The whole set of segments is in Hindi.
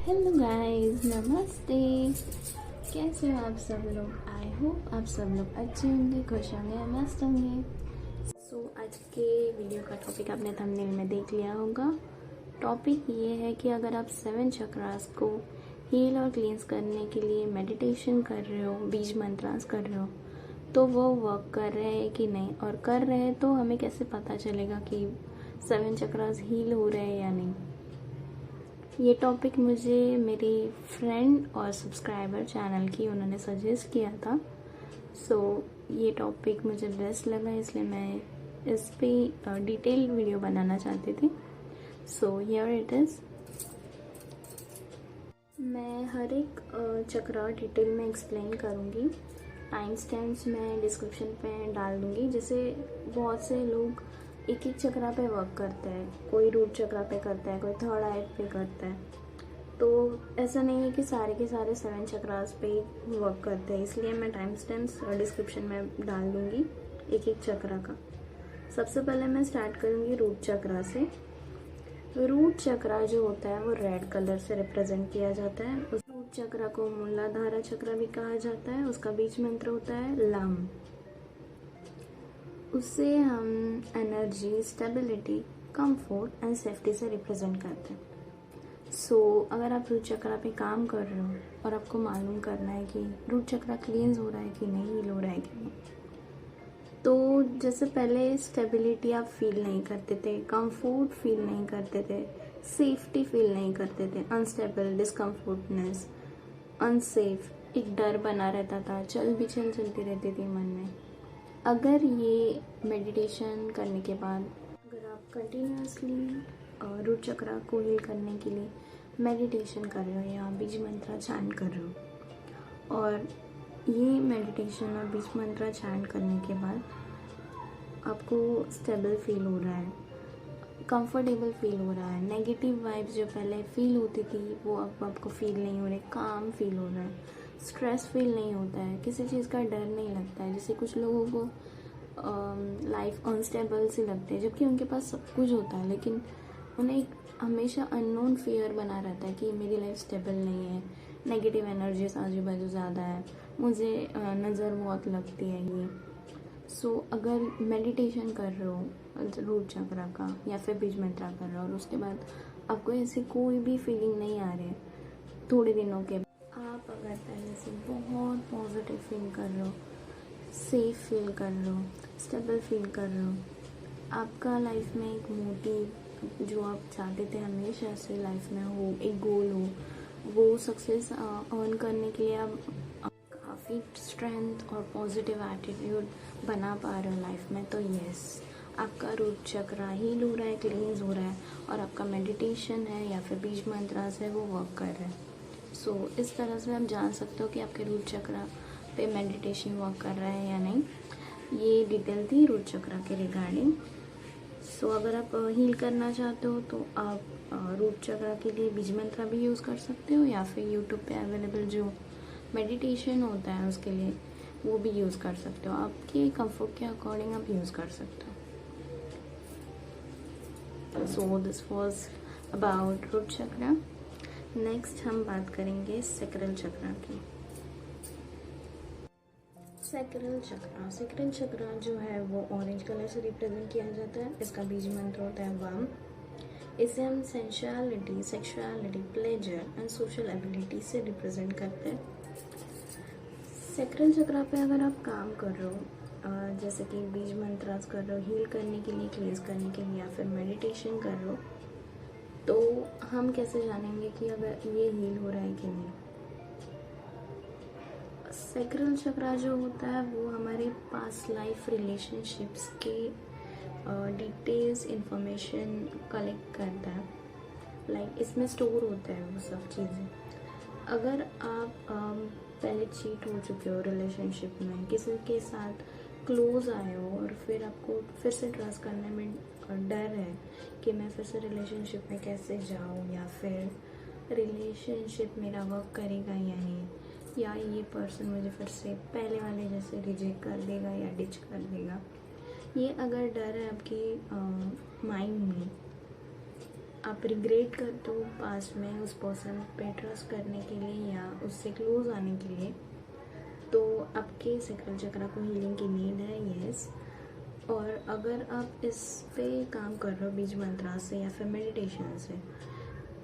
हेलो गाइस, नमस्ते। कैसे हो आप सब लोग? आई होप आप सब लोग अच्छे होंगे, खुश होंगे, मस्त होंगे। आज के वीडियो का टॉपिक आपने थंबनेल में देख लिया होगा। टॉपिक ये है कि अगर आप 7 चक्रास को हील और क्लींस करने के लिए मेडिटेशन कर रहे हो, बीज मंत्रास कर रहे हो, तो वो वर्क कर रहे हैं कि नहीं, और कर रहे हैं तो हमें कैसे पता चलेगा कि 7 चक्रास हील हो रहे हैं या नहीं। ये टॉपिक मुझे मेरी फ्रेंड और सब्सक्राइबर चैनल की उन्होंने सजेस्ट किया था। ये टॉपिक मुझे बेस्ट लगा, इसलिए मैं इस पे डिटेल वीडियो बनाना चाहती थी। Here it is. मैं हर एक चक्रा डिटेल में एक्सप्लेन करूँगी। टाइम स्टैम्प्स मैं डिस्क्रिप्शन पे डाल दूँगी। जैसे बहुत से लोग एक एक चक्रा पे वर्क करते हैं, कोई रूट चक्रा पे करता है, कोई थर्ड आई पे करता है। तो ऐसा नहीं है कि सारे के सारे 7 चक्रास पे ही वर्क करते हैं, इसलिए मैं टाइम स्टैम्प्स डिस्क्रिप्शन में डाल दूँगी एक एक चक्रा का। सबसे पहले मैं स्टार्ट करूँगी रूट चक्रा से। रूट चक्रा जो होता है वो रेड कलर से रिप्रेजेंट किया जाता है। उस रूट चक्रा को मूलाधारा चक्र भी कहा जाता है। उसका बीज मंत्र होता है लम। उससे हम energy, stability, comfort and safety से रिप्रेजेंट करते हैं। अगर आप रूट चक्रा पे काम कर रहे हो और आपको मालूम करना है कि रूट चक्रा क्लींस हो रहा है कि नहीं, हील हो रहा है कि नहीं, तो जैसे पहले स्टेबिलिटी आप फील नहीं करते थे, कंफर्ट फील नहीं करते थे, सेफ्टी फील नहीं करते थे, अनस्टेबल, डिस्कम्फर्टनेस, अनसेफ, एक डर बना रहता था, चलती रहती थी मन में। अगर ये मेडिटेशन करने के बाद अगर आप कंटिन्यूसली रूट चक्रा को हील करने के लिए मेडिटेशन कर रहे हो या बीज मंत्र चैंट कर रहे हो, और ये मेडिटेशन और बीज मंत्र चैंट करने के बाद आपको स्टेबल फील हो रहा है, कंफर्टेबल फील हो रहा है, नेगेटिव वाइब्स जो पहले फील होती थी वो अब आपको फील नहीं हो रही, काम फील हो रहा है, स्ट्रेस फील नहीं होता है, किसी चीज़ का डर नहीं लगता है। जैसे कुछ लोगों को लाइफ अनस्टेबल सी लगती है, जबकि उनके पास सब कुछ होता है, लेकिन उन्हें एक हमेशा अननोन फियर बना रहता है कि मेरी लाइफ स्टेबल नहीं है, नेगेटिव एनर्जीज आजू बाजू ज़्यादा है, मुझे नज़र बहुत लगती है ये। अगर मेडिटेशन कर रहे हो रूट चक्रा का या फिर बीज मंत्रा कर रहे हो और उसके बाद आपको ऐसी कोई भी फीलिंग नहीं आ रही है थोड़े दिनों के, आप अगर पहले से बहुत पॉजिटिव फील कर रहे हो, सेफ फील कर रहे हो, स्टेबल फील कर रहे हो, आपका लाइफ में एक मोटिव जो आप चाहते थे हमेशा से लाइफ में हो, एक गोल हो, वो सक्सेस अर्न करने के लिए आप काफ़ी स्ट्रेंथ और पॉजिटिव एटीट्यूड बना पा रहे हो लाइफ में, तो यस, आपका रूट चक्रा हील हो रहा है, क्लींस हो रहा है, और आपका मेडिटेशन है या फिर बीज मंत्रास है वो वर्क कर रहा है। इस तरह से आप जान सकते हो कि आपके रूट चक्रा पे मेडिटेशन वर्क कर रहा है या नहीं। ये डिटेल थी रूट चक्रा के रिगार्डिंग। अगर आप हील करना चाहते हो तो आप रूट चक्रा के लिए बीज मंत्रा भी यूज़ कर सकते हो, या फिर यूट्यूब पे अवेलेबल जो मेडिटेशन होता है उसके लिए वो भी यूज़ कर सकते हो। आपके कंफर्ट के अकॉर्डिंग आप यूज़ कर सकते हो। This was about root chakra. Next हम बात करेंगे सैक्रल चक्रा की। सैक्रल चक्रा जो है वो ऑरेंज कलर से रिप्रेजेंट किया जाता है। इसका बीज मंत्र होता है वाम। इसे हम sensuality, sexuality, pleasure and social ability से रिप्रेजेंट करते हैं। सैक्रल चक्रा पे अगर आप काम कर रहे हो, जैसे कि बीज मंत्रास कर रहे हो हील करने के लिए, क्लींस करने के लिए, या फिर मेडिटेशन कर रहे हो, तो हम कैसे जानेंगे कि अगर ये हील हो रहा है कि नहीं। सैक्रल चक्रा जो होता है वो हमारे पास्ट लाइफ रिलेशनशिप्स के डिटेल्स इंफॉर्मेशन कलेक्ट करता है। इसमें स्टोर होता है वो सब चीज़ें। अगर आप पहले चीट हो चुके हो रिलेशनशिप में, किसी के साथ क्लोज आए हो और फिर आपको फिर से ट्रस्ट करने में डर है कि मैं फिर से रिलेशनशिप में कैसे जाऊँ, या फिर रिलेशनशिप मेरा वर्क करेगा या नहीं, या ये पर्सन मुझे फिर से पहले वाले जैसे रिजेक्ट कर देगा या डिच कर देगा, ये अगर डर है आपकी माइंड में, आप रिग्रेट करते हो पास्ट में उस पर्सन पे ट्रस्ट करने के लिए या उससे क्लोज आने के लिए, तो आपके सैक्रल चक्रा को हीलिंग की नीड है, यस। और अगर आप इस पे काम कर रहे हो बीज मंत्रा से या फिर मेडिटेशन से,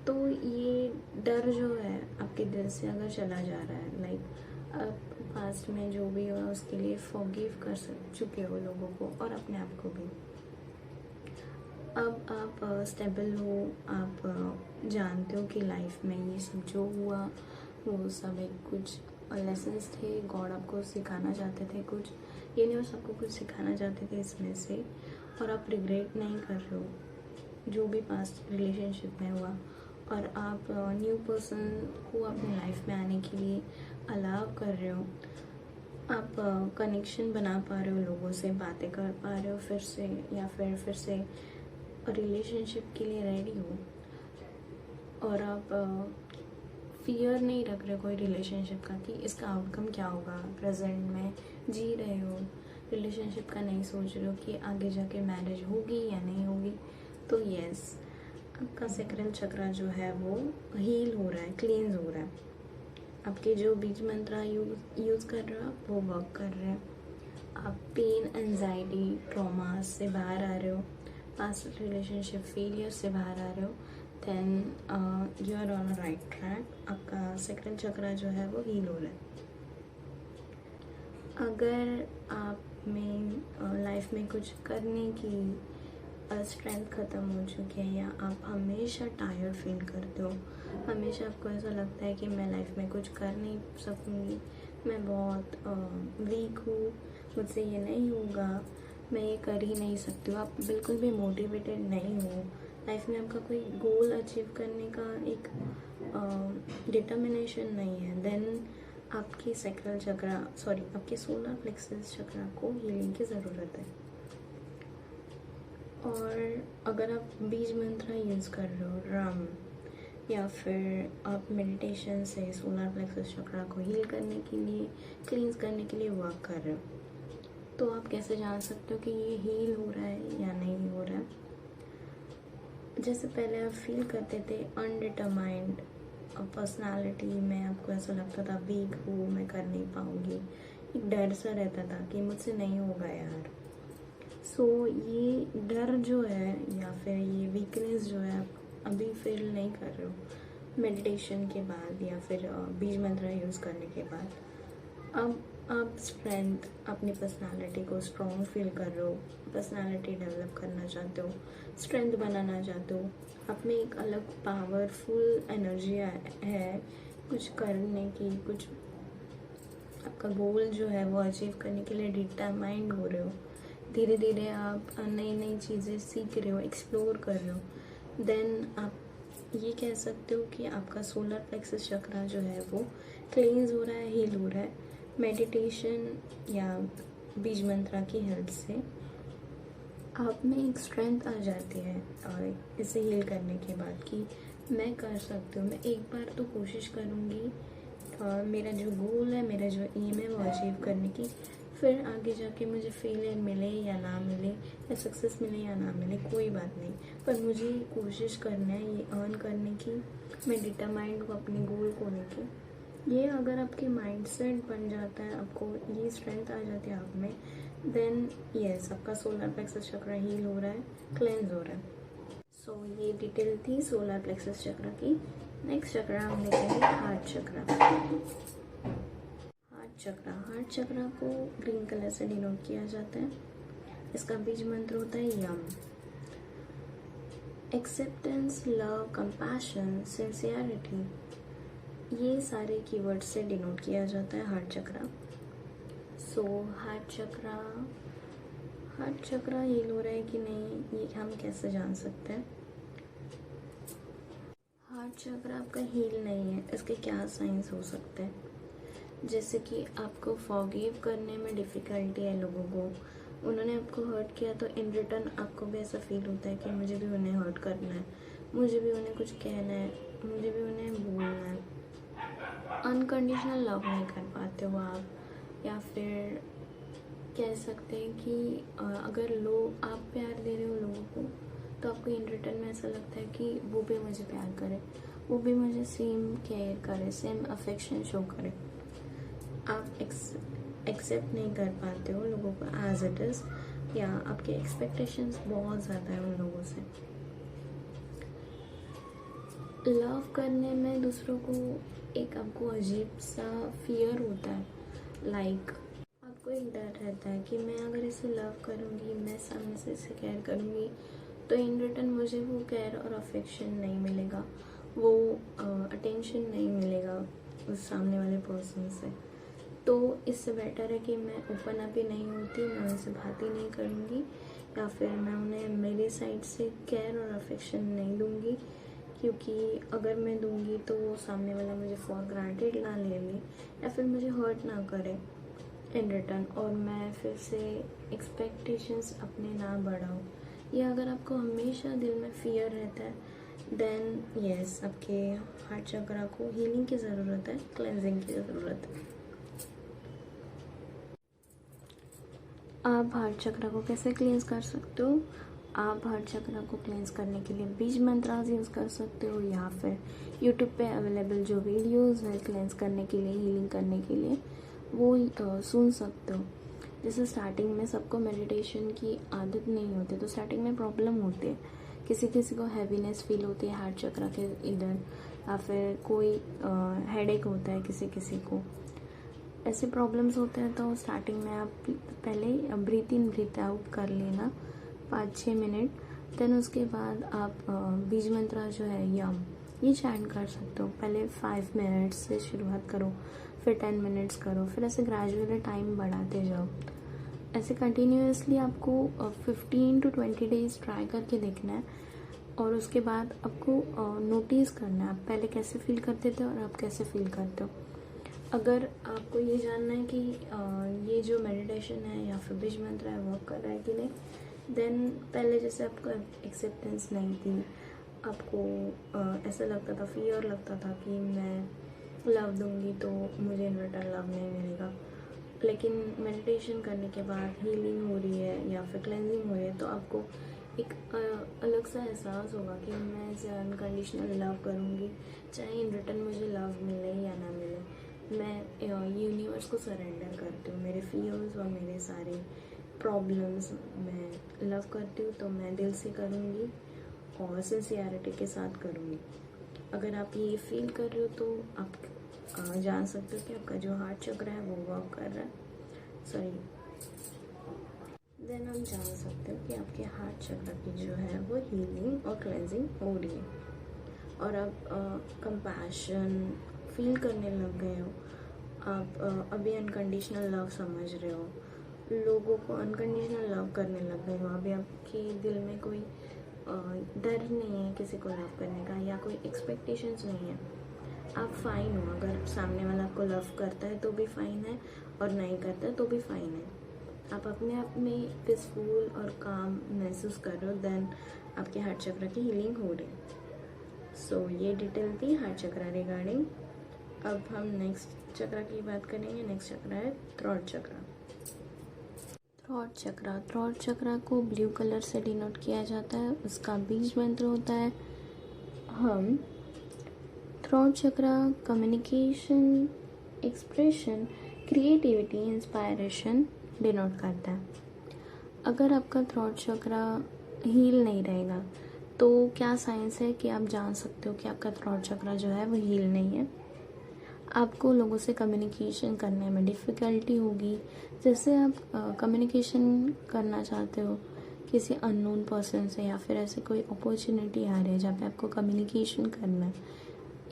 तो ये डर जो है आपके दिल से अगर चला जा रहा है, लाइक आप पास्ट में जो भी हुआ उसके लिए फॉरगिव कर चुके हो लोगों को और अपने आप को भी, अब आप स्टेबल हो, आप जानते हो कि लाइफ में ये सब जो हुआ वो सब एक कुछ लेसन्स थे, गॉड आपको सिखाना चाहते थे कुछ, यूनिवर्स आपको कुछ सिखाना चाहते थे इसमें से, और आप रिग्रेट नहीं कर रहे हो जो भी पास्ट रिलेशनशिप में हुआ, और आप न्यू पर्सन को अपनी लाइफ में आने के लिए अलाउ कर रहे हो, आप कनेक्शन बना पा रहे हो, लोगों से बातें कर पा रहे हो फिर से, या फिर से रिलेशनशिप के लिए रेडी हो, और आप फियर नहीं रख रहे कोई रिलेशनशिप का कि इसका आउटकम क्या होगा, प्रेजेंट में जी रहे हो, रिलेशनशिप का नहीं सोच रहे हो कि आगे जाके मैरिज होगी या नहीं होगी, तो यस, आपका सैक्रल चक्रा जो है वो हील हो रहा है, क्लींस हो रहा है, आपके जो बीज मंत्रा यूज़ कर रहे हो आप वो वर्क कर रहे हैं, आप पेन, एंजाइटी, ट्रॉमा से बाहर आ रहे हो, पास्ट रिलेशनशिप फेलियर से बाहर आ रहे हो, then you are on a right track, आपका सैक्रल चक्रा जो है वो हील हो रहा है। अगर आप में लाइफ में कुछ करने की स्ट्रेंथ ख़त्म हो चुकी है, या आप हमेशा टायर्ड फील करते हो, हमेशा आपको ऐसा लगता है कि मैं लाइफ में कुछ कर नहीं सकूँगी, मैं बहुत वीक हूँ, मुझसे ये नहीं होगा, मैं ये कर ही नहीं सकती हूँ, आप बिल्कुल भी मोटिवेटेड नहीं हो, लाइफ में आपका कोई गोल अचीव करने का एक डिटर्मिनेशन नहीं है, देन आपकी सैक्रल चक्रा आपके सोलर प्लेक्सस चक्रा को हीलिंग की ज़रूरत है। और अगर आप बीज मंत्र यूज़ कर रहे हो, राम, या फिर आप मेडिटेशन से सोलर प्लेक्सस चक्रा को हील करने के लिए, क्लींस करने के लिए वर्क कर रहे हो, तो आप कैसे जान सकते हो कि ये हील हो रहा है या नहीं हो रहा है? जैसे पहले आप फील करते थे अनडिटरमाइंड पर्सनालिटी में, आपको ऐसा लगता था वीक हूँ, मैं कर नहीं पाऊँगी, एक डर सा रहता था कि मुझसे नहीं होगा यार। सो ये डर जो है या फिर ये वीकनेस जो है आप अभी फील नहीं कर रहे हो मेडिटेशन के बाद या फिर बीज मंत्र यूज़ करने के बाद। अब आप स्ट्रेंथ, अपनी पर्सनालिटी को स्ट्रॉन्ग फील कर रहे हो, पर्सनालिटी डेवलप करना चाहते हो, स्ट्रेंथ बनाना चाहते हो, आप में एक अलग पावरफुल एनर्जी है कुछ करने की, कुछ आपका गोल जो है वो अचीव करने के लिए डिटरमाइंड हो रहे हो, धीरे धीरे आप नई नई चीज़ें सीख रहे हो, एक्सप्लोर कर रहे हो, देन आप ये कह सकते हो कि आपका सोलर प्लेक्सस चक्रा जो है वो क्लींस हो रहा है, हील हो रहा है मेडिटेशन या बीज मंत्रा की हेल्प से। आप में एक स्ट्रेंथ आ जाती है और इसे हील करने के बाद कि मैं कर सकती हूँ, मैं एक बार तो कोशिश करूँगी, मेरा जो गोल है, मेरा जो एम है वो अचीव करने की, फिर आगे जाके मुझे फेलियर मिले या ना मिले, या सक्सेस मिले या ना मिले, कोई बात नहीं, पर मुझे कोशिश करना है ये अर्न करने की, मैं डिटरमाइंड हूँ अपने गोल को लेके। ये अगर आपके माइंडसेट बन जाता है, आपको ये स्ट्रेंथ आ जाती है आप में, देन यस, आपका सोलर प्लेक्सस चक्र हील हो रहा है, क्लेंस हो रहा है। सो ये डिटेल थी सोलर प्लेक्सस चक्र की। नेक्स्ट चक्र हम देखेंगे हार्ट चक्र। हार्ट चक्र को ग्रीन कलर से डिनोट किया जाता है। इसका बीज मंत्र होता है यम। एक्सेप्टेंस, लव, कंपैशन, सिंसियरिटी, ये सारे कीवर्ड से डिनोट किया जाता है हार्ट चक्रा। सो हार्ट चक्रा हील हो रहा है कि नहीं, ये हम कैसे जान सकते हैं? हार्ट चक्रा आपका हील नहीं है, इसके क्या साइंस हो सकते हैं? जैसे कि आपको फॉरगिव करने में डिफ़िकल्टी है लोगों को, उन्होंने आपको हर्ट किया तो इन रिटर्न आपको भी ऐसा फील होता है कि मुझे भी उन्हें हर्ट करना है, मुझे भी उन्हें कुछ कहना है, मुझे भी उन्हें बोलना है। अनकंडीशनल लव नहीं कर पाते हो आप, या फिर कह सकते हैं कि अगर लोग, आप प्यार दे रहे हो लोगों को तो आपको इन रिटर्न में ऐसा लगता है कि वो भी मुझे प्यार करे, वो भी मुझे सेम केयर करे, सेम अफेक्शन शो करे। आप एक्सेप्ट नहीं कर पाते हो लोगों को एज इट इज़, या आपके एक्सपेक्टेशंस बहुत ज़्यादा है उन लोगों से। लव करने में दूसरों को एक आपको अजीब सा फियर होता है। लाइक आपको एक डर रहता है कि मैं अगर इसे लव करूँगी, मैं सामने से इसे केयर करूँगी, तो इन रिटर्न मुझे वो केयर और अफेक्शन नहीं मिलेगा, वो अटेंशन नहीं मिलेगा उस सामने वाले पर्सन से। तो इससे बेटर है कि मैं ओपन अप ही नहीं होती, मैं उनसे बात ही नहीं करूँगी, या फिर मैं उन्हें मेरी साइड से केयर और अफेक्शन नहीं दूँगी, क्योंकि अगर मैं दूँगी तो वो सामने वाला मुझे फॉर ग्रांटेड ना ले ले, या फिर मुझे हर्ट ना करे इन रिटर्न, और मैं फिर से एक्सपेक्टेशंस अपने ना बढ़ाऊँ। या अगर आपको हमेशा दिल में फियर रहता है, देन यस, आपके हार्ट चक्रा को हीलिंग की ज़रूरत है, क्लेंजिंग की ज़रूरत है। आप हार्ट चक्रा को कैसे क्लींस कर सकते हो? आप हार्ट चक्रा को क्लींस करने के लिए बीज मंत्रास यूज़ कर सकते हो, या फिर यूट्यूब पे अवेलेबल जो वीडियोस है क्लींस करने के लिए, हीलिंग करने के लिए, वो सुन सकते हो। जैसे स्टार्टिंग में सबको मेडिटेशन की आदत नहीं होती, तो स्टार्टिंग में प्रॉब्लम होती है। किसी किसी को हैवीनेस फील होती है हार्ट चक्रा के इधर, या फिर कोई हेडेक होता है किसी किसी को, ऐसे प्रॉब्लम्स होते हैं। तो स्टार्टिंग में आप पहले ब्रीथ इन ब्रीथ आउट कर लेना 5-6 मिनट, देन उसके बाद आप बीज मंत्रा जो है यम, ये चैंट कर सकते हो। पहले 5 मिनट्स से शुरुआत करो, फिर 10 मिनट्स करो, फिर ऐसे ग्रेजुअली टाइम बढ़ाते जाओ। ऐसे कंटिन्यूसली आपको 15 to 20 डेज ट्राई करके देखना है, और उसके बाद आपको नोटिस करना है आप पहले कैसे फील करते थे और अब कैसे फील करते हो। अगर आपको ये जानना है कि ये जो मेडिटेशन है या फिर बीज मंत्र है वर्क कर रहा है कि नहीं, देन पहले जैसे आपको एक्सेप्टेंस नहीं थी, आपको ऐसा लगता था, फियर लगता था कि मैं लव दूंगी तो मुझे इन रिटर्न लव नहीं मिलेगा, लेकिन मेडिटेशन करने के बाद हीलिंग हो रही है या फिर क्लेंजिंग हो रही है, तो आपको एक अलग सा एहसास होगा कि मैं इसे अनकंडीशनल लव करूँगी, चाहे इन रिटर्न मुझे लव मिले या ना मिले। मैं यूनिवर्स को सरेंडर करती हूँ, मेरे फियर्स और मेरे सारे प्रॉब्लम्स मैं लव करती हूँ, तो मैं दिल से करूँगी और सिंसियरिटी के साथ करूँगी। अगर आप ये फील कर रहे हो तो आप जान सकते हो कि आपका जो हार्ट चक्र है वो वर्क कर रहा है, देन हम जान सकते हो कि आपके हार्ट चक्र की जो है वो हीलिंग और क्लेंजिंग हो रही है, और आप कंपैशन फील करने लग गए हो। आप अभी अनकंडीशनल लव समझ रहे हो, लोगों को अनकंडीशनल लव करने लग गए हो। अभी आपके दिल में कोई डर नहीं है किसी को लव करने का, या कोई एक्सपेक्टेशंस नहीं है। आप फाइन हो, अगर सामने वाला आपको लव करता है तो भी फाइन है, और नहीं करता है तो भी फाइन है। आप अपने आप में पीसफुल और काम महसूस कर रहे हो, देन आपके हार्ट चक्र की हीलिंग हो रही है। सो ये डिटेल थी हार्ट चक्र रिगार्डिंग। अब हम नेक्स्ट चक्र की बात करेंगे। नेक्स्ट चक्र है थ्रोट चक्र। थ्रोट चक्र को ब्लू कलर से डिनोट किया जाता है, उसका बीज मंत्र होता है हम। थ्रोट चक्र communication, expression, creativity, inspiration denote करता है। अगर आपका थ्रोट चक्र हील नहीं रहेगा तो क्या साइंस है कि आप जान सकते हो कि आपका थ्रोट चक्र जो है वो हील नहीं है। आपको लोगों से कम्युनिकेशन करने में डिफ़िकल्टी होगी। जैसे आप कम्युनिकेशन करना चाहते हो किसी अननोन पर्सन से, या फिर ऐसे कोई अपॉर्चुनिटी आ रही है जहाँ पे आपको कम्युनिकेशन करना है,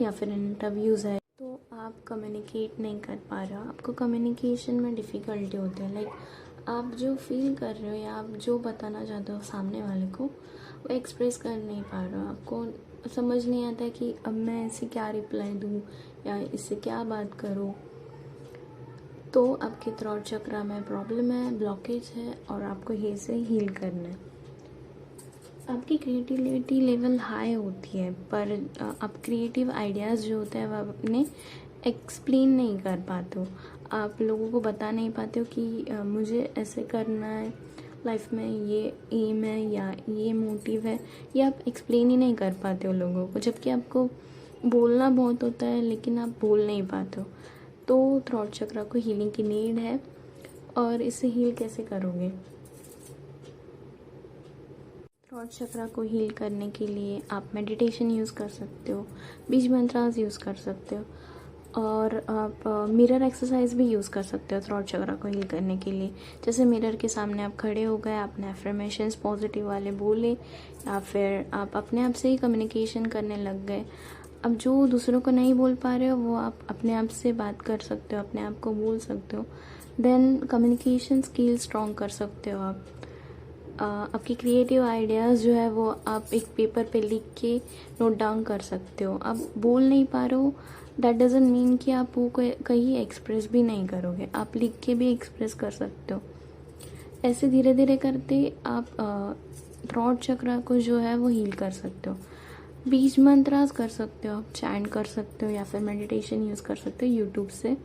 या फिर इंटरव्यूज़ है, तो आप कम्युनिकेट नहीं कर पा रहे हो, आपको कम्युनिकेशन में डिफ़िकल्टी होती है। लाइक आप जो फील कर रहे हो या आप जो बताना चाहते हो सामने वाले को, वो एक्सप्रेस कर नहीं पा रहे हो। आपको समझ नहीं आता कि अब मैं इसे क्या रिप्लाई दूँ या इससे क्या बात करूँ। तो आपके थ्रोट चक्र में प्रॉब्लम है, ब्लॉकेज है, और आपको ये से हील करना है। आपकी क्रिएटिविटी लेवल हाई होती है, पर आप क्रिएटिव आइडियाज़ जो होते हैं वो अपने एक्सप्लेन नहीं कर पाते हो, आप लोगों को बता नहीं पाते हो कि मुझे ऐसे करना है, लाइफ में ये एम है या ये मोटिव है, ये आप एक्सप्लेन ही नहीं कर पाते हो लोगों को, जबकि आपको बोलना बहुत होता है लेकिन आप बोल नहीं पाते हो। तो थ्रोट चक्रा को हीलिंग की नीड है। और इसे हील कैसे करोगे? थ्रोट चक्रा को हील करने के लिए आप मेडिटेशन यूज़ कर सकते हो, बीज मंत्रास यूज़ कर सकते हो, और आप मिरर एक्सरसाइज भी यूज़ कर सकते हो थ्रोट चक्रा को हील करने के लिए। जैसे मिरर के सामने आप खड़े हो गए, आपने एफर्मेशंस पॉजिटिव वाले बोले, या फिर आप अपने आप से ही कम्युनिकेशन करने लग गए। अब जो दूसरों को नहीं बोल पा रहे हो वो आप अपने आप से बात कर सकते हो, अपने आप को बोल सकते हो। देन कम्युनिकेशन स्किल स्ट्रॉन्ग कर सकते हो आप। आपकी क्रिएटिव आइडियाज़ जो है वो आप एक पेपर पे लिख के नोट डाउन कर सकते हो। आप बोल नहीं पा रहे हो, दैट डजंट मीन कि आप वो कहीं एक्सप्रेस भी नहीं करोगे, आप लिख के भी एक्सप्रेस कर सकते हो। ऐसे धीरे धीरे करते आप थ्रोट चक्रा को जो है वो हील कर सकते हो। बीज मंत्रास कर सकते हो, आप चैंट कर सकते हो, या फिर मेडिटेशन यूज़ कर सकते हो यूट्यूब से।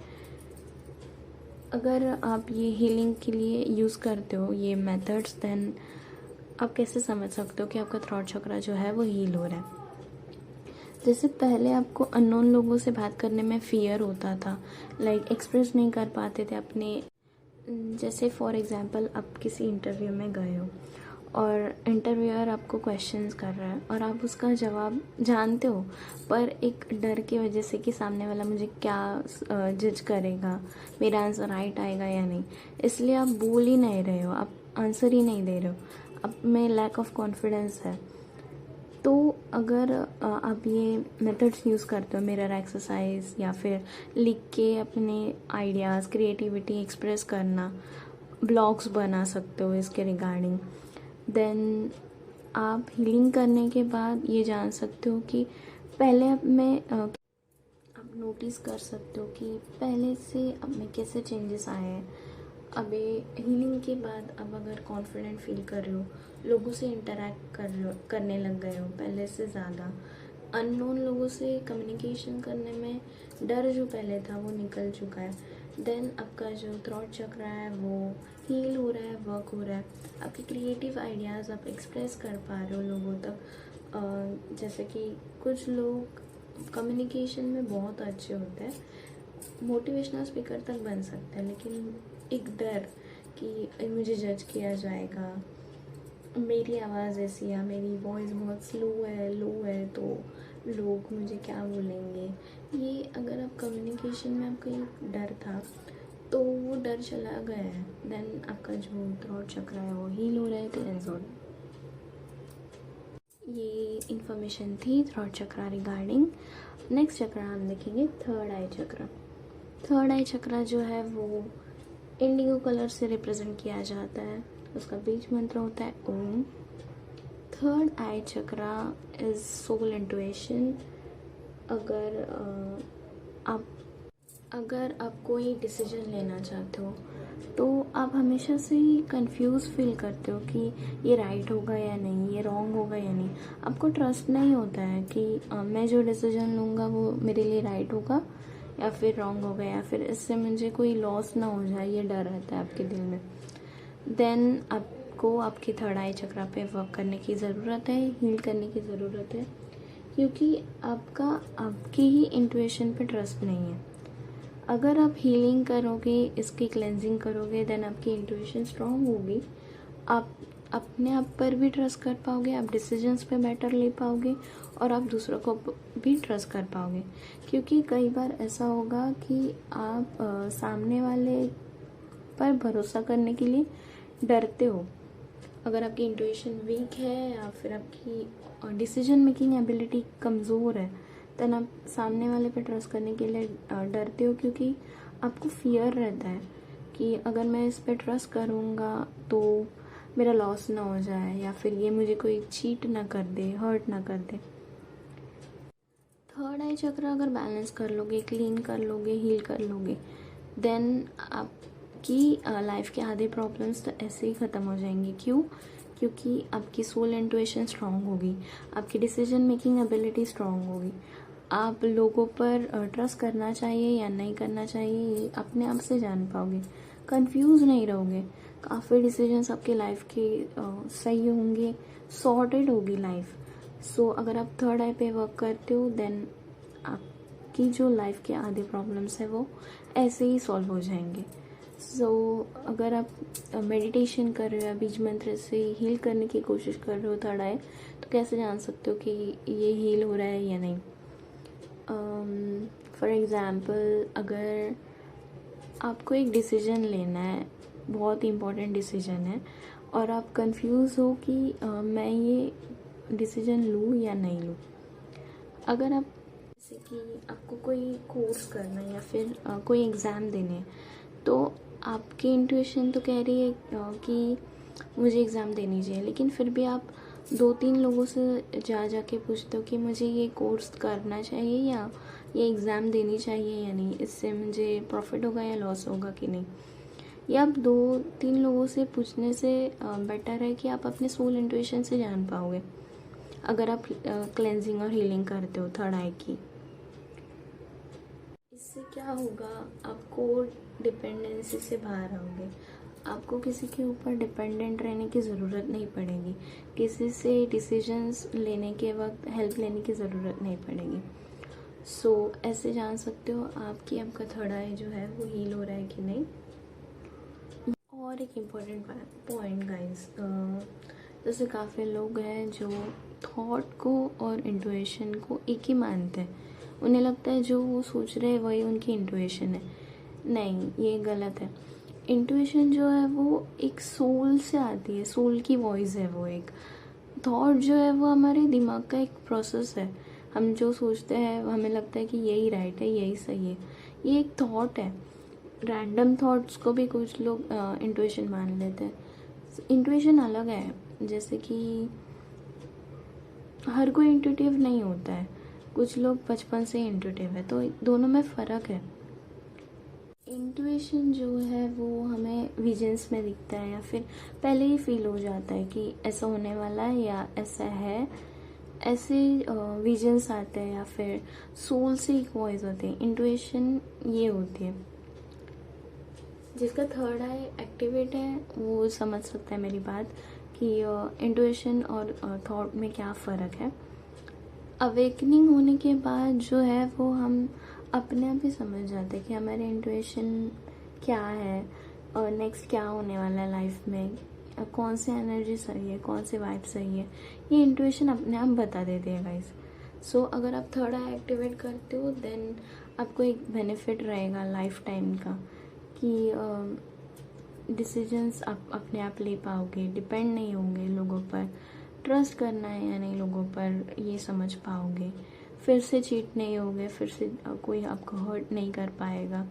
अगर आप ये हीलिंग के लिए यूज़ करते हो ये मेथड्स, देन आप कैसे समझ सकते हो कि आपका थ्रोट चक्रा जो है वो हील हो रहा है? जैसे पहले आपको अननोन लोगों से बात करने में फ़ियर होता था, लाइक एक्सप्रेस नहीं कर पाते थे अपने। जैसे फॉर एग्जांपल आप किसी इंटरव्यू में गए हो और इंटरव्यूअर आपको क्वेश्चंस कर रहा है और आप उसका जवाब जानते हो, पर एक डर की वजह से कि सामने वाला मुझे क्या जज करेगा, मेरा आंसर राइट आएगा या नहीं, इसलिए आप बोल ही नहीं रहे हो, आप आंसर ही नहीं दे रहे हो, आप में लैक ऑफ कॉन्फिडेंस है। तो अगर आप ये मेथड्स यूज़ करते हो, मिरर एक्सरसाइज या फिर लिख के अपने आइडियाज़, क्रिएटिविटी एक्सप्रेस करना, ब्लॉग्स बना सकते हो इसके रिगार्डिंग, देन आप हीलिंग करने के बाद ये जान सकते हो कि पहले आप नोटिस कर सकते हो कि पहले से अब में कैसे चेंजेस आए हैं। अभी हीलिंग के बाद अब अगर कॉन्फिडेंट फील कर रहे हो, लोगों से इंटरेक्ट करने लग गए हो पहले से ज़्यादा, अननोन लोगों से कम्युनिकेशन करने में डर जो पहले था वो निकल चुका है, देन आपका जो थ्रोट चक्र है वो हील हो रहा है, वर्क हो रहा है। आपके क्रिएटिव आइडियाज़ आप एक्सप्रेस कर पा रहे हो लोगों तक। जैसे कि कुछ लोग कम्युनिकेशन में बहुत अच्छे होते हैं, मोटिवेशनल स्पीकर तक बन सकते हैं, लेकिन एक डर कि मुझे जज किया जाएगा, मेरी आवाज़ ऐसी है, मेरी वॉइस बहुत स्लो है, लो है, तो लोग मुझे क्या बोलेंगे, ये अगर आप कम्युनिकेशन में आपका एक डर था तो वो डर चला गया है, देन आपका जो थ्रोट चक्र है वो हील हो रहा है, क्लेंस हो रहा है। ये इन्फॉर्मेशन थी थ्रोट चक्र रिगार्डिंग। नेक्स्ट चक्र हम देखेंगे थर्ड आई चक्र। थर्ड आई चक्र जो है वो इंडिगो कलर से रिप्रेजेंट किया जाता है, उसका बीज मंत्र होता है ओम। थर्ड आई चक्र इज सोल इंट्यूशन। अगर आप कोई डिसीजन लेना चाहते हो तो आप हमेशा से ही कंफ्यूज फील करते हो कि ये राइट होगा या नहीं, ये रॉन्ग होगा या नहीं। आपको ट्रस्ट नहीं होता है कि मैं जो डिसीजन लूँगा वो मेरे लिए राइट होगा या फिर रॉन्ग होगा, या फिर इससे मुझे कोई लॉस ना हो जाए, ये डर रहता है आपके दिल में। देन आपको आपकी थर्ड आई चक्र पे वर्क करने की ज़रूरत है, हील करने की ज़रूरत है, क्योंकि आपकी ही इंट्यूशन पे ट्रस्ट नहीं है। अगर आप हीलिंग करोगे, इसकी क्लेंजिंग करोगे, देन आपकी इंट्यूशन स्ट्रांग होगी, आप अपने आप पर भी ट्रस्ट कर पाओगे, आप डिसीजंस पे बेटर ले पाओगे, और आप दूसरों को भी ट्रस्ट कर पाओगे। क्योंकि कई बार ऐसा होगा कि आप सामने वाले पर भरोसा करने के लिए डरते हो। अगर आपकी इंट्यूशन वीक है या फिर आपकी डिसीजन मेकिंग एबिलिटी कमज़ोर है, देन आप सामने वाले पे ट्रस्ट करने के लिए डरते हो, क्योंकि आपको फियर रहता है कि अगर मैं इस पे ट्रस्ट करूँगा तो मेरा लॉस ना हो जाए, या फिर ये मुझे कोई चीट ना कर दे, हर्ट ना कर दे। थर्ड आई चक्र अगर बैलेंस कर लोगे, क्लीन कर लोगे, हील कर लोगे, देन आपकी लाइफ के आधे प्रॉब्लम्स तो ऐसे ही ख़त्म हो जाएंगे। क्यों? क्योंकि आपकी सोल इंट्यूशन स्ट्रांग होगी, आपकी डिसीजन मेकिंग एबिलिटी स्ट्रांग होगी, आप लोगों पर ट्रस्ट करना चाहिए या नहीं करना चाहिए ये अपने आप से जान पाओगे, कंफ्यूज नहीं रहोगे। काफ़ी डिसीजंस आपकी लाइफ के सही होंगे, सॉर्टेड होगी लाइफ। सो अगर आप थर्ड आई पे वर्क करते हो देन आपकी जो लाइफ के आधे प्रॉब्लम्स है वो ऐसे ही सॉल्व हो जाएंगे। सो अगर आप मेडिटेशन कर रहे हो या बीज मंत्र से हील करने की कोशिश कर रहे हो थर्ड आई, तो कैसे जान सकते हो कि ये हील हो रहा है या नहीं? फॉर एग्ज़ाम्पल, अगर आपको एक डिसीजन लेना है, बहुत इम्पोर्टेंट डिसीजन है, और आप कंफ्यूज हो कि मैं ये डिसीजन लूँ या नहीं लूँ। अगर आप जैसे कि आपको कोई कोर्स करना है या फिर कोई एग्ज़ाम देने हैं, तो आपकी इंट्यूशन तो कह रही है कि मुझे एग्ज़ाम देनी चाहिए, लेकिन फिर भी आप 2-3 लोगों से जा के पूछते हो कि मुझे ये कोर्स करना चाहिए या ये एग्ज़ाम देनी चाहिए या नहीं, इससे मुझे प्रॉफिट होगा या लॉस होगा कि नहीं। या आप 2-3 लोगों से पूछने से बेटर है कि आप अपने सोल इंट्यूशन से जान पाओगे, अगर आप क्लेंजिंग और हीलिंग करते हो थर्ड आई की। इससे क्या होगा, आपको डिपेंडेंसी से बाहर आओगे, आपको किसी के ऊपर डिपेंडेंट रहने की ज़रूरत नहीं पड़ेगी, किसी से डिसीजंस लेने के वक्त हेल्प लेने की ज़रूरत नहीं पड़ेगी। सो ऐसे जान सकते हो आप कि आपका थर्ड आई जो है वो हील हो रहा है कि नहीं। और एक इम्पॉर्टेंट पॉइंट गाइस, जैसे काफ़ी लोग हैं जो थॉट को और इंट्यूशन को एक ही मानते हैं। उन्हें लगता है जो वो सोच रहे हैं वही उनकी इंट्यूशन है। नहीं, ये गलत है। इंट्यूशन जो है वो एक सोल से आती है, सोल की वॉइस है वो एक। थॉट जो है वो हमारे दिमाग का एक प्रोसेस है। हम जो सोचते हैं हमें लगता है कि यही राइट है, यही सही है, ये एक थॉट है। रैंडम थॉट्स को भी कुछ लोग इंट्यूशन मान लेते हैं। इंट्यूशन अलग है, जैसे कि हर कोई इंट्यूटिव नहीं होता है, कुछ लोग बचपन से इंट्यूटिव है, तो दोनों में फ़र्क है। इंट्यूशन जो है वो हमें विजन्स में दिखता है, या फिर पहले ही फील हो जाता है कि ऐसा होने वाला है या ऐसा है, ऐसे विजन्स आते हैं, या फिर सोल से एक वॉइस होती है। इंट्यूशन ये होती है। जिसका थर्ड आई एक्टिवेट है वो समझ सकता है मेरी बात कि इंट्यूशन और थॉट में क्या फ़र्क है। अवेकनिंग होने के बाद जो है वो हम अपने आप ही समझ जाते हैं कि हमारे इंट्यूशन क्या है और नेक्स्ट क्या होने वाला है लाइफ में, कौन सी एनर्जी सही है, कौन सी वाइब सही है, ये इंट्यूशन अपने आप बता देते हैं गाइस। सो अगर आप थर्ड आई एक्टिवेट करते हो देन आपको एक बेनिफिट रहेगा लाइफ टाइम का कि डिसीजंस आप अपने आप ले पाओगे, डिपेंड नहीं होंगे लोगों पर, ट्रस्ट करना है या नहीं लोगों पर ये समझ पाओगे, फिर से चीट नहीं होगे, फिर से कोई आपको हर्ट नहीं कर पाएगा,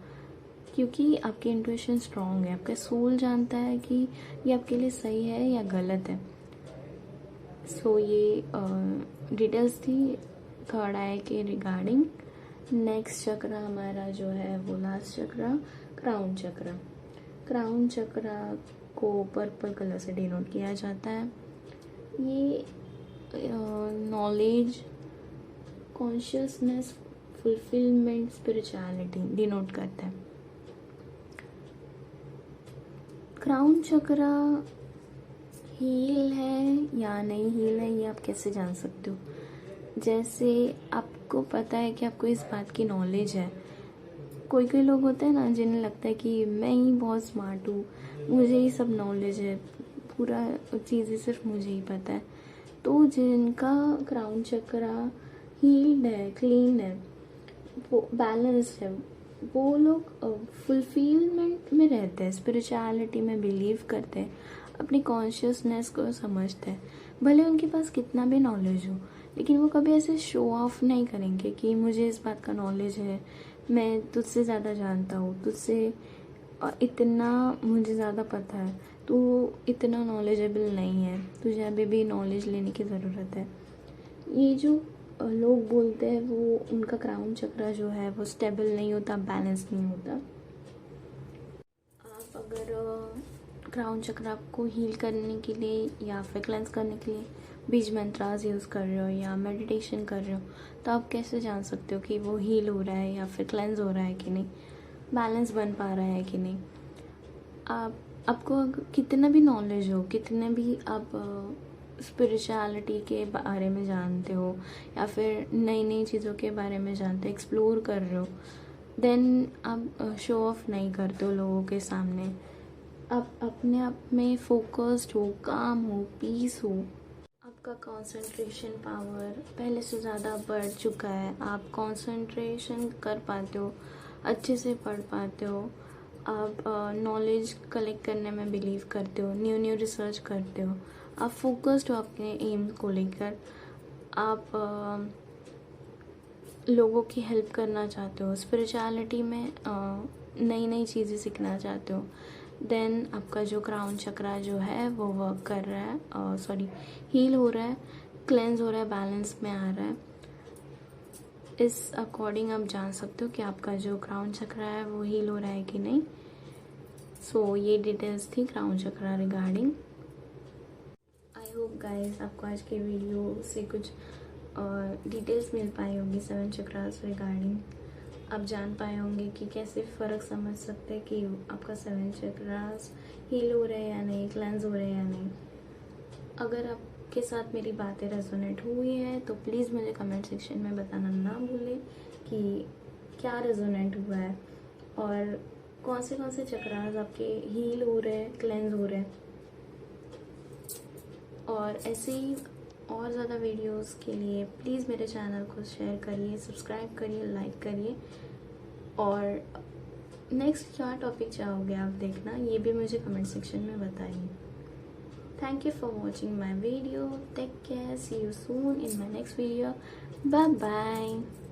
क्योंकि आपकी इंट्यूशन स्ट्रांग है। आपका सोल जानता है कि ये आपके लिए सही है या गलत है। सो ये डिटेल्स थी थर्ड आई के रिगार्डिंग। नेक्स्ट चक्र हमारा जो है वो लास्ट चक्र, क्राउन चक्र। क्राउन चक्र को पर्पल कलर से डिनोट किया जाता है। ये knowledge, consciousness, fulfilment, spirituality denote करता है। क्राउन चक्र हील है या नहीं हील है ये आप कैसे जान सकते हो? जैसे आपको पता है कि आपको इस बात की नॉलेज है। कोई कोई लोग होते हैं ना जिन्हें लगता है कि मैं ही बहुत स्मार्ट हूँ, मुझे ही सब नॉलेज है, पूरा चीज़ें सिर्फ मुझे ही पता है। तो जिनका क्राउन चक्र हील्ड है, क्लीन है, वो बैलेंस्ड है, वो लोग फुलफिलमेंट में रहते हैं, स्पिरिचुअलिटी में बिलीव करते हैं, अपनी कॉन्शियसनेस को समझते हैं। भले उनके पास कितना भी नॉलेज हो, लेकिन वो कभी ऐसे शो ऑफ नहीं करेंगे कि मुझे इस बात का नॉलेज है, मैं तुझसे ज़्यादा जानता हूँ, तुझसे इतना मुझे ज़्यादा पता है, तू इतना नॉलेजेबल नहीं है, तुझे अभी भी नॉलेज लेने की ज़रूरत है। ये जो लोग बोलते हैं वो उनका क्राउन चक्र जो है वो स्टेबल नहीं होता, बैलेंस नहीं होता। आप अगर क्राउन चक्र आपको हील करने के लिए या फिर क्लेंस करने के लिए बीज मंत्रास यूज़ कर रहे हो या मेडिटेशन कर रहे हो, तो आप कैसे जान सकते हो कि वो हील हो रहा है या फिर क्लेंस हो रहा है कि नहीं, बैलेंस बन पा रहा है कि नहीं? आप आपको कितना भी नॉलेज हो, कितने भी आप स्पिरिचुअलिटी के बारे में जानते हो या फिर नई नई चीज़ों के बारे में जानते हो, एक्सप्लोर कर रहे हो, देन आप शो ऑफ नहीं करते हो लोगों के सामने। आप अपने आप में फोकस्ड हो, काम हो, पीस हो। आपका कंसंट्रेशन पावर पहले से ज़्यादा बढ़ चुका है। आप कंसंट्रेशन कर पाते हो, अच्छे से पढ़ पाते हो, आप नॉलेज कलेक्ट करने में बिलीव करते हो, न्यू न्यू रिसर्च करते हो, आप फोकस्ड हो अपने एम को लेकर, आप लोगों की हेल्प करना चाहते हो, स्पिरिचुअलिटी में नई नई चीज़ें सीखना चाहते हो, देन आपका जो क्राउन चक्रा जो है वो वर्क कर रहा है, सॉरी हील हो रहा है, क्लेंज हो रहा है, बैलेंस में आ रहा है। इस अकॉर्डिंग आप जान सकते हो कि आपका जो क्राउन चक्रा है वो हील हो रहा है कि नहीं। सो ये डिटेल्स थी crown chakra regarding. I hope guys आपको आज के वीडियो से कुछ डिटेल्स मिल पाई होगी 7 चक्रास रिगार्डिंग। आप जान पाए होंगे कि कैसे फ़र्क समझ सकते हैं कि आपका 7 चक्रास हील हो रहे हैं या नहीं, क्लेंस हो रहे हैं या नहीं। अगर आपके साथ मेरी बातें रेजोनेट हुई है तो प्लीज़ मुझे कमेंट सेक्शन में बताना ना भूलें कि क्या रेजोनेट हुआ है और कौन से चक्रास आपके हील हो रहे हैं, क्लेंस हो रहे हैं। और ऐसे ही और ज़्यादा वीडियोस के लिए प्लीज़ मेरे चैनल को शेयर करिए, सब्सक्राइब करिए, लाइक करिए। और नेक्स्ट क्या टॉपिक चाहोगे आप देखना, ये भी मुझे कमेंट सेक्शन में बताइए। Thank you for watching my video. Take care. See you soon in my next video. Bye bye.